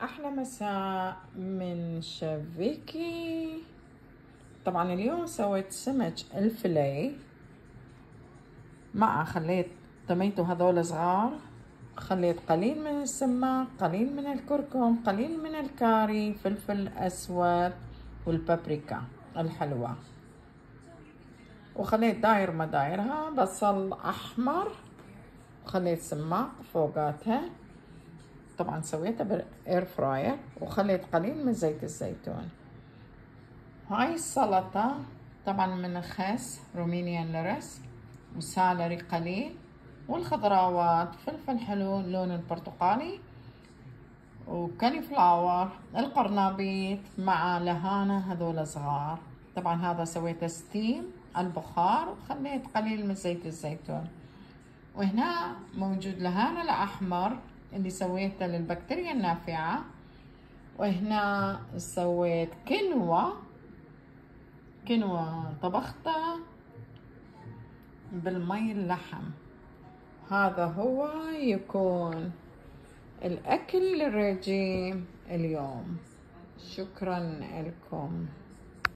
أحلى مساء من شفيكي. طبعا اليوم سويت سمك الفيليه مع خليت طميته هذول صغار، خليت قليل من السماق، قليل من الكركم، قليل من الكاري، فلفل أسود والبابريكا الحلوة، وخليت داير ما دايرها بصل أحمر، وخليت سماق فوقاتها. طبعا سويتها بالاير فراير وخليت قليل من زيت الزيتون. هاي السلطة طبعا من الخس، رومينيان لرس، وسالري قليل، والخضروات فلفل حلو لون البرتقالي، وكاني فلاور، القرنبيط مع لهانة هذول صغار. طبعا هذا سويته ستيم البخار وخليت قليل من زيت الزيتون. وهنا موجود لهانة الأحمر اللي سويته للبكتيريا النافعة. وهنا سويت كنوة طبختها بالمي اللحم. هذا هو يكون الأكل للرجيم اليوم. شكرا لكم.